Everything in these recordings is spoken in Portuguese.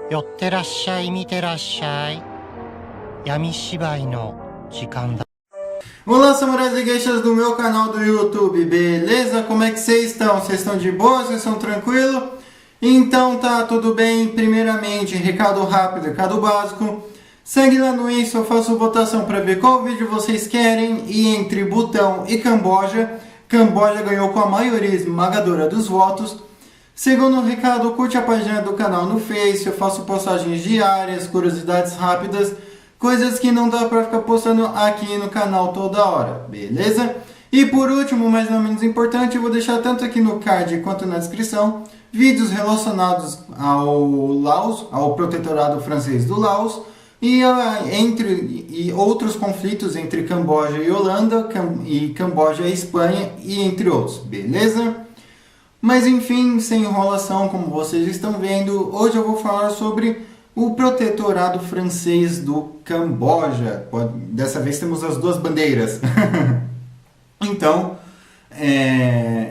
寄ってらっしゃい、見てらっしゃい。闇芝居の時間だ。 Olá, samurais e geishas do meu canal do YouTube, beleza? Como é que vocês estão? Vocês estão de boa? Vocês estão tranquilos? Então tá, tudo bem. Primeiramente, recado rápido, recado básico. Segue lá no Insta, eu faço votação para ver qual vídeo vocês querem. E entre Butão e Camboja, Camboja ganhou com a maioria esmagadora dos votos. Segundo recado, curte a página do canal no Face, eu faço postagens diárias, curiosidades rápidas, coisas que não dá pra ficar postando aqui no canal toda hora, beleza? E por último, mas não menos importante, eu vou deixar tanto aqui no card quanto na descrição, vídeos relacionados ao Laos, ao protetorado francês do Laos, e outros conflitos entre Camboja e Holanda, e Camboja e Espanha, e entre outros, beleza? Mas enfim, sem enrolação, como vocês estão vendo, hoje eu vou falar sobre o protetorado francês do Camboja. Dessa vez temos as duas bandeiras. Então,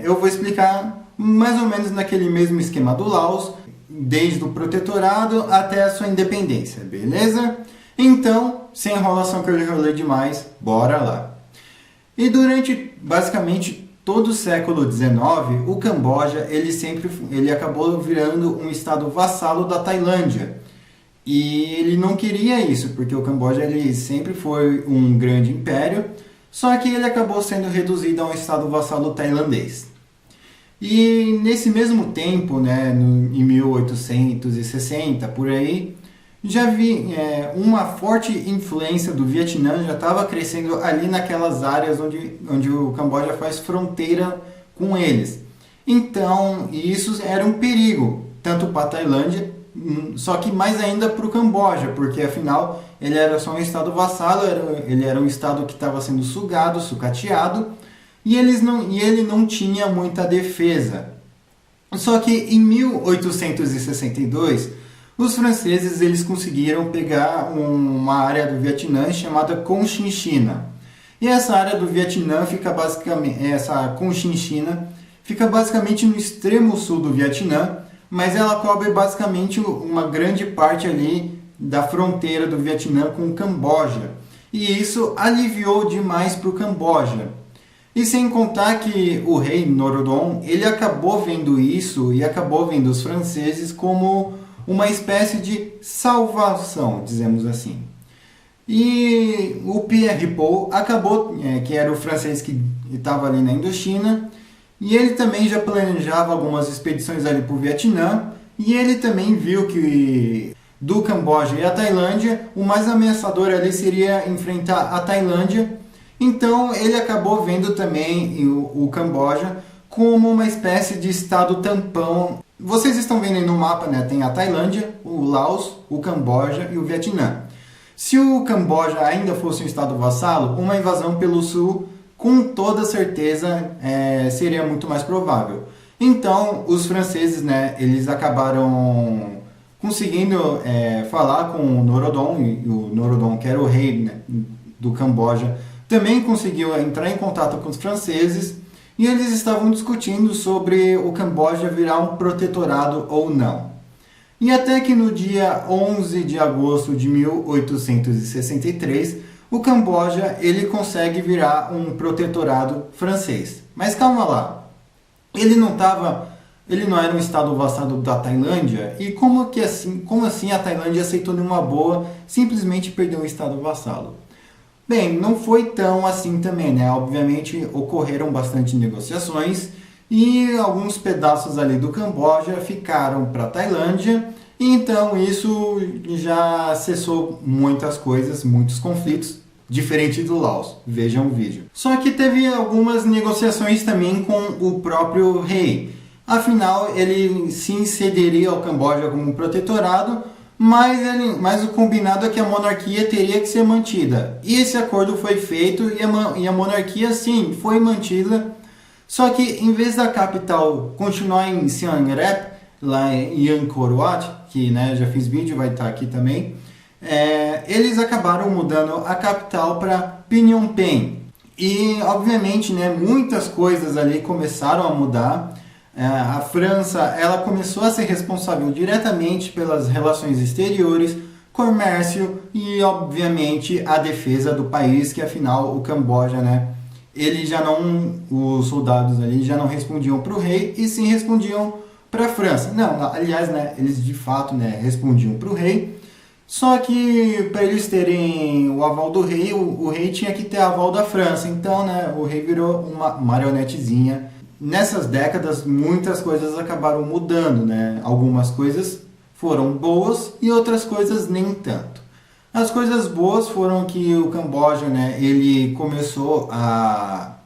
eu vou explicar mais ou menos naquele mesmo esquema do Laos, desde o protetorado até a sua independência, beleza? Então, sem enrolação que eu enrolei demais, bora lá. E durante, basicamente, todo o século XIX, o Camboja ele acabou virando um estado vassalo da Tailândia. E ele não queria isso, porque o Camboja ele sempre foi um grande império, só que ele acabou sendo reduzido a um estado vassalo tailandês. E nesse mesmo tempo, né, em 1860, por aí, já vi uma forte influência do Vietnã, já estava crescendo ali naquelas áreas onde o Camboja faz fronteira com eles. Então, isso era um perigo, tanto para a Tailândia, só que mais ainda para o Camboja, porque afinal ele era só um estado vassalo, ele era um estado que estava sendo sugado, sucateado, e ele não tinha muita defesa. Só que em 1862, os franceses eles conseguiram pegar uma área do Vietnã chamada Cochinchina. E essa área do Vietnã fica basicamente no extremo sul do Vietnã, mas ela cobre basicamente uma grande parte ali da fronteira do Vietnã com o Camboja. E isso aliviou demais para o Camboja. E sem contar que o rei Norodom, ele acabou vendo isso e acabou vendo os franceses como uma espécie de salvação, dizemos assim. E o Pierre Paul acabou, que era o francês que estava ali na Indochina, e ele também já planejava algumas expedições ali para o Vietnã, e ele também viu que do Camboja e a Tailândia, o mais ameaçador ali seria enfrentar a Tailândia. Então ele acabou vendo também o Camboja como uma espécie de estado tampão. Vocês estão vendo aí no mapa, né? Tem a Tailândia, o Laos, o Camboja e o Vietnã. Se o Camboja ainda fosse um estado vassalo, uma invasão pelo sul, com toda certeza, seria muito mais provável. Então, os franceses, né, eles acabaram conseguindo falar com o Norodom, e o Norodom, que era o rei, né, do Camboja, também conseguiu entrar em contato com os franceses, e eles estavam discutindo sobre o Camboja virar um protetorado ou não. E até que no dia 11 de agosto de 1863, o Camboja ele consegue virar um protetorado francês. Mas calma lá, ele não era um estado vassalo da Tailândia, e como assim a Tailândia aceitou numa boa simplesmente perder um estado vassalo? Bem, não foi tão assim também, né? Obviamente ocorreram bastante negociações e alguns pedaços ali do Camboja ficaram para a Tailândia, e então isso já cessou muitas coisas, muitos conflitos, diferente do Laos. Vejam o vídeo. Só que teve algumas negociações também com o próprio rei. Afinal, ele se cederia ao Camboja como um protetorado, mas o combinado é que a monarquia teria que ser mantida. E esse acordo foi feito e a monarquia, sim, foi mantida. Só que em vez da capital continuar em Siem Reap, lá em Angkor Wat, que né, já fiz vídeo, vai estar aqui também, eles acabaram mudando a capital para Phnom Penh. E, obviamente, né, muitas coisas ali começaram a mudar. A França, ela começou a ser responsável diretamente pelas relações exteriores, comércio e, obviamente, a defesa do país, que afinal o Camboja, né, os soldados ali já não respondiam para o rei e sim respondiam para a França. Não, aliás, né, eles de fato, né, respondiam para o rei, só que para eles terem o aval do rei, o rei tinha que ter aval da França. Então, né, o rei virou uma marionetezinha. Nessas décadas, muitas coisas acabaram mudando, né? Algumas coisas foram boas e outras coisas nem tanto. As coisas boas foram que o Camboja, né, ele começou a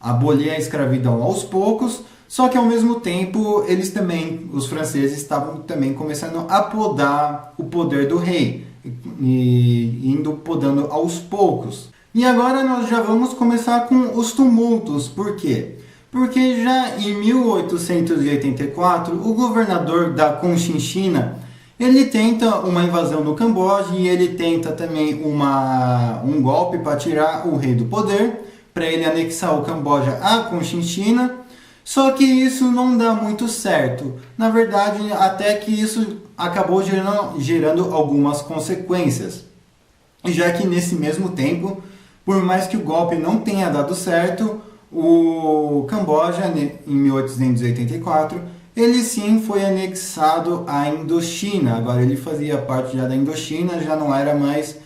abolir a escravidão aos poucos, só que ao mesmo tempo os franceses estavam também começando a podar o poder do rei, e indo podando aos poucos. E agora nós já vamos começar com os tumultos. Por quê? Porque já em 1884, o governador da Conchinchina, ele tenta uma invasão no Camboja e ele tenta também um golpe para tirar o rei do poder, para ele anexar o Camboja à Conchinchina. Só que isso não dá muito certo. Na verdade, até que isso acabou gerando algumas consequências. Já que nesse mesmo tempo, por mais que o golpe não tenha dado certo, o Camboja, em 1884, ele sim foi anexado à Indochina. Agora ele fazia parte já da Indochina, já não era mais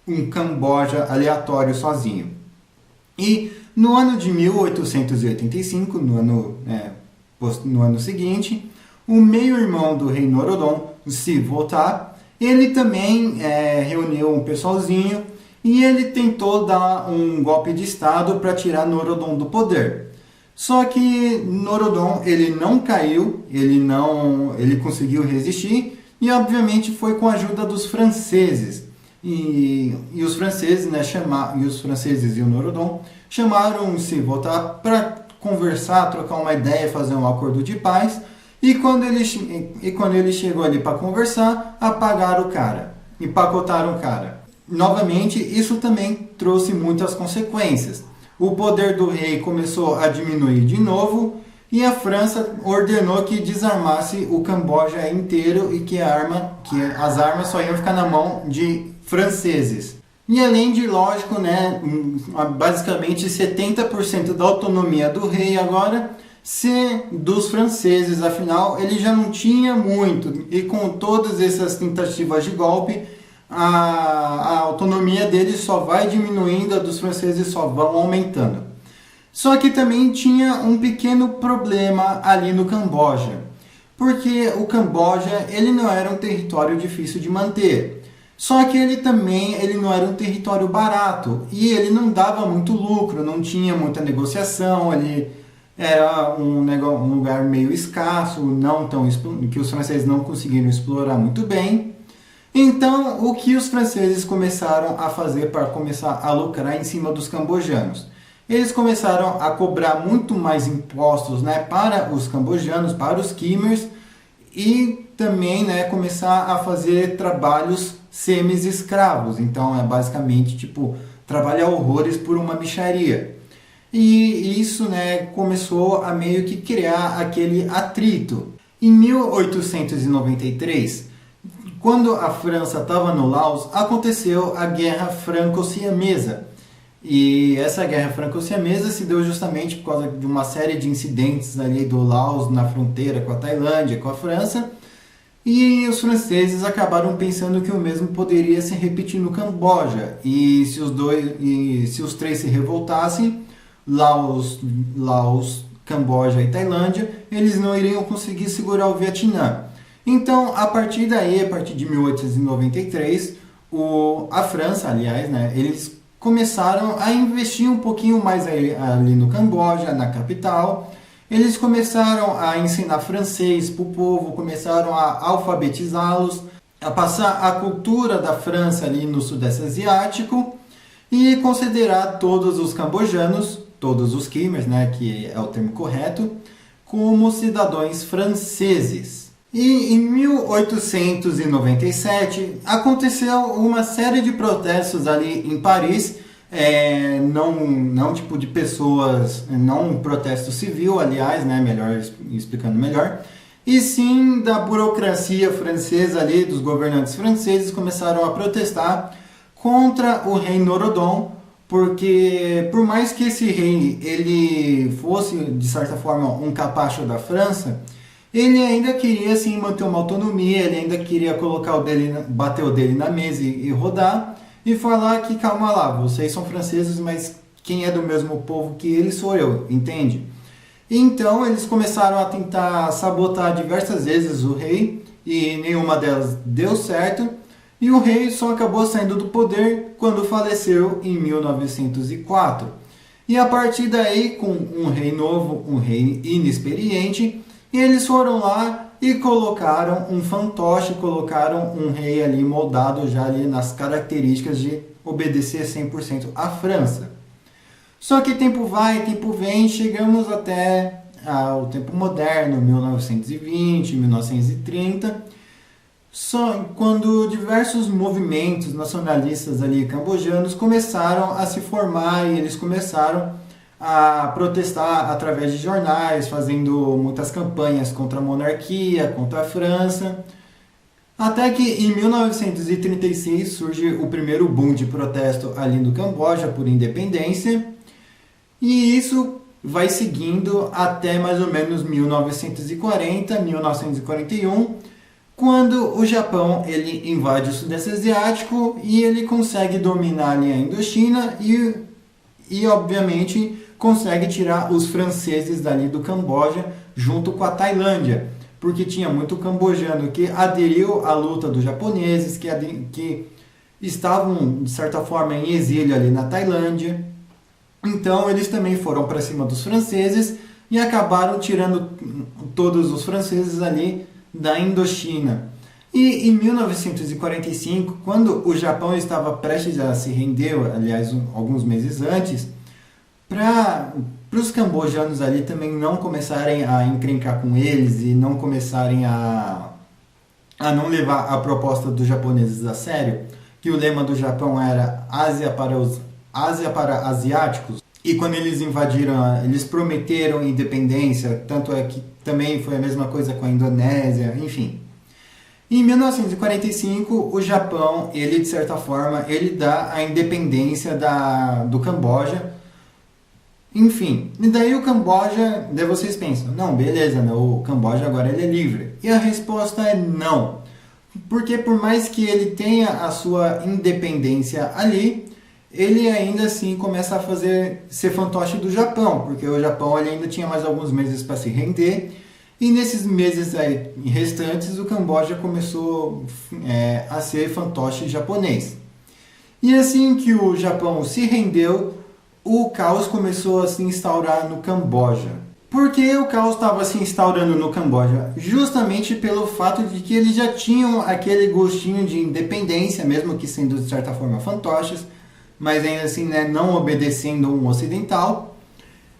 um Camboja aleatório sozinho. E no ano de 1885, no ano seguinte, o meio-irmão do rei Norodom, o Sivota, ele também reuniu um pessoalzinho e ele tentou dar um golpe de estado para tirar Norodom do poder. Só que Norodom, ele não caiu, ele conseguiu resistir e obviamente foi com a ajuda dos franceses. E os franceses, né, os franceses e o Norodom chamaram o Sivota para conversar, trocar uma ideia, fazer um acordo de paz. E quando ele chegou ali para conversar, apagaram o cara, empacotaram o cara. Novamente, isso também trouxe muitas consequências. O poder do rei começou a diminuir de novo e a França ordenou que desarmasse o Camboja inteiro e que as armas só iam ficar na mão de franceses. E além de, lógico, né, basicamente 70% da autonomia do rei agora ser dos franceses, afinal ele já não tinha muito, e com todas essas tentativas de golpe, a autonomia dele só vai diminuindo, a dos franceses só vão aumentando. Só que também tinha um pequeno problema ali no Camboja, porque o Camboja ele não era um território difícil de manter. Só que ele não era um território barato e ele não dava muito lucro, não tinha muita negociação, ele era um lugar meio escasso, que os franceses não conseguiram explorar muito bem. Então, o que os franceses começaram a fazer para começar a lucrar em cima dos cambojanos? Eles começaram a cobrar muito mais impostos, né, para os cambojanos, para os khmers, e também, né, começar a fazer trabalhos semi-escravos. Então, é basicamente tipo trabalhar horrores por uma mixaria. E isso, né, começou a meio que criar aquele atrito. Em 1893, quando a França estava no Laos, aconteceu a Guerra Franco-Siamesa. E essa Guerra Franco-Siamesa se deu justamente por causa de uma série de incidentes ali do Laos na fronteira com a Tailândia, com a França. E os franceses acabaram pensando que o mesmo poderia se repetir no Camboja. E se os três se revoltassem, Laos, Camboja e Tailândia, eles não iriam conseguir segurar o Vietnã. Então, a partir de 1893, a França, aliás, né, eles começaram a investir um pouquinho mais ali no Camboja, na capital. Eles começaram a ensinar francês para o povo, começaram a alfabetizá-los, a passar a cultura da França ali no Sudeste Asiático e considerar todos os cambojanos, todos os khmers, né, que é o termo correto, como cidadãos franceses. E em 1897 aconteceu uma série de protestos ali em Paris, não tipo de pessoas, não um protesto civil, aliás, né, melhor explicando melhor, e sim da burocracia francesa ali, dos governantes franceses começaram a protestar contra o rei Norodom, porque por mais que esse rei ele fosse de certa forma um capacho da França, ele ainda queria assim manter uma autonomia, ele ainda queria colocar bater o dele na mesa e rodar e falar que calma lá, vocês são franceses, mas quem é do mesmo povo que eles sou eu, entende? Então eles começaram a tentar sabotar diversas vezes o rei e nenhuma delas deu certo. E o rei só acabou saindo do poder quando faleceu em 1904. E a partir daí, com um rei novo, um rei inexperiente, eles foram lá e colocaram um fantoche, colocaram um rei ali moldado já ali nas características de obedecer 100% à França. Só que tempo vai, tempo vem, chegamos até o tempo moderno, 1920, 1930, só quando diversos movimentos nacionalistas ali cambojanos começaram a se formar e eles começaram a protestar através de jornais, fazendo muitas campanhas contra a monarquia, contra a França. Até que em 1936 surge o primeiro boom de protesto ali no Camboja por independência. E isso vai seguindo até mais ou menos 1940, 1941, quando o Japão ele invade o Sudeste Asiático e ele consegue dominar ali a Indochina e obviamente consegue tirar os franceses dali do Camboja junto com a Tailândia, porque tinha muito cambojano que aderiu à luta dos japoneses, que estavam de certa forma em exílio ali na Tailândia. Então eles também foram para cima dos franceses e acabaram tirando todos os franceses ali da Indochina. E em 1945, quando o Japão estava prestes a se render, aliás, alguns meses antes, para os cambojanos ali também não começarem a encrencar com eles e não começarem a não levar a proposta dos japoneses a sério, que o lema do Japão era Ásia para asiáticos, e quando eles invadiram, eles prometeram independência, tanto é que também foi a mesma coisa com a Indonésia, enfim. Em 1945, o Japão, ele de certa forma, ele dá a independência do Camboja. Enfim, e daí o Camboja, daí vocês pensam, não, beleza, né, o Camboja agora ele é livre. E a resposta é não. Porque por mais que ele tenha a sua independência ali, ele ainda assim começa a ser fantoche do Japão, porque o Japão ele ainda tinha mais alguns meses para se render, e nesses meses aí restantes o Camboja começou a ser fantoche japonês. E assim que o Japão se rendeu, o caos começou a se instaurar no Camboja. Por que o caos estava se instaurando no Camboja? Justamente pelo fato de que eles já tinham aquele gostinho de independência, mesmo que sendo de certa forma fantoches, mas ainda assim, né, não obedecendo um ocidental.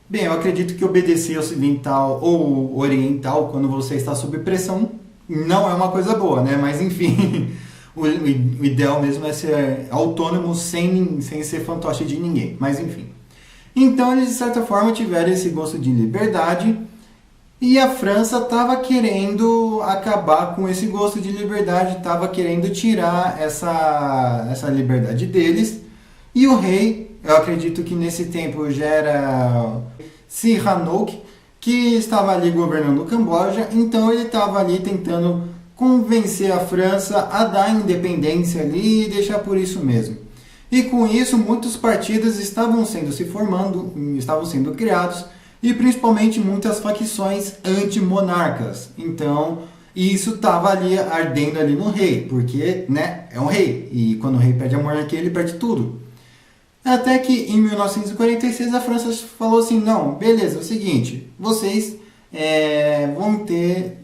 Bem, eu acredito que obedecer ocidental ou oriental quando você está sob pressão não é uma coisa boa, né? Mas enfim, o ideal mesmo é ser autônomo sem ser fantoche de ninguém. Mas enfim. Então eles de certa forma tiveram esse gosto de liberdade e a França estava querendo acabar com esse gosto de liberdade, estava querendo tirar essa liberdade deles. E o rei, eu acredito que nesse tempo já era Sihanouk, que estava ali governando o Camboja, então ele estava ali tentando convencer a França a dar independência ali e deixar por isso mesmo. E com isso, muitos partidos estavam estavam sendo criados, e principalmente muitas facções anti-monarcas. Então, isso estava ali ardendo ali no rei, porque, né, é um rei, e quando o rei perde a monarquia, ele perde tudo. Até que em 1946 a França falou assim, não, beleza, é o seguinte, vocês vão ter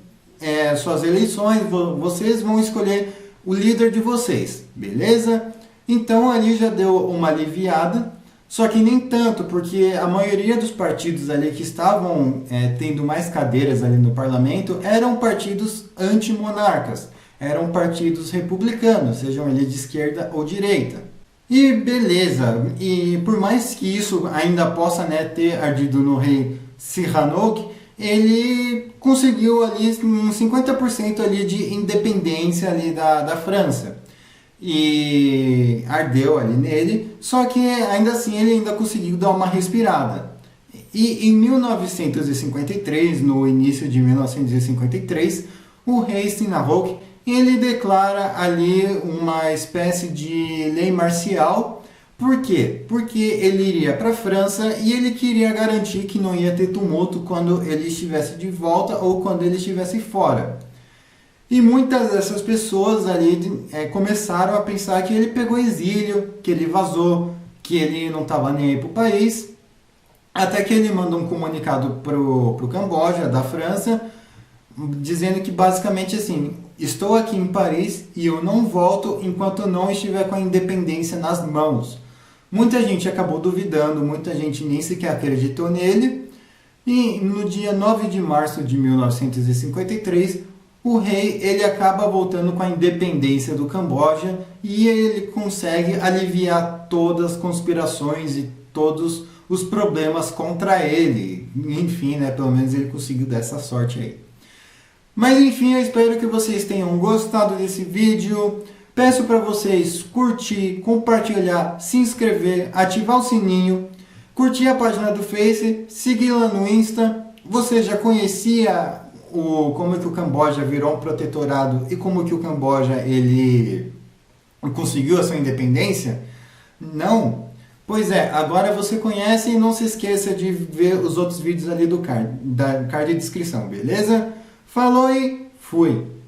suas eleições, vocês vão escolher o líder de vocês, beleza? Então ali já deu uma aliviada, só que nem tanto, porque a maioria dos partidos ali que estavam tendo mais cadeiras ali no parlamento eram partidos antimonarcas, eram partidos republicanos, sejam eles de esquerda ou direita. E beleza, e por mais que isso ainda possa, né, ter ardido no rei Sihanouk, ele conseguiu ali uns 50% ali de independência ali da França. E ardeu ali nele, só que ainda assim ele ainda conseguiu dar uma respirada. E em 1953, no início de 1953, o rei Sihanouk ele declara ali uma espécie de lei marcial. Por quê? Porque ele iria para a França e ele queria garantir que não ia ter tumulto quando ele estivesse de volta ou quando ele estivesse fora. E muitas dessas pessoas ali começaram a pensar que ele pegou exílio, que ele vazou, que ele não estava nem aí para o país. Até que ele manda um comunicado para o Camboja, da França, dizendo que basicamente assim, estou aqui em Paris e eu não volto enquanto não estiver com a independência nas mãos. Muita gente acabou duvidando, muita gente nem sequer acreditou nele. E no dia 9 de março de 1953, o rei ele acaba voltando com a independência do Camboja e ele consegue aliviar todas as conspirações e todos os problemas contra ele. Enfim, né, pelo menos ele conseguiu dar essa sorte aí. Mas enfim, eu espero que vocês tenham gostado desse vídeo. Peço para vocês curtir, compartilhar, se inscrever, ativar o sininho, curtir a página do Face, seguir lá no Insta. Você já conhecia como que o Camboja virou um protetorado e como que o Camboja ele conseguiu a sua independência? Não? Pois é, agora você conhece e não se esqueça de ver os outros vídeos ali do card, da descrição, beleza? Falou e fui!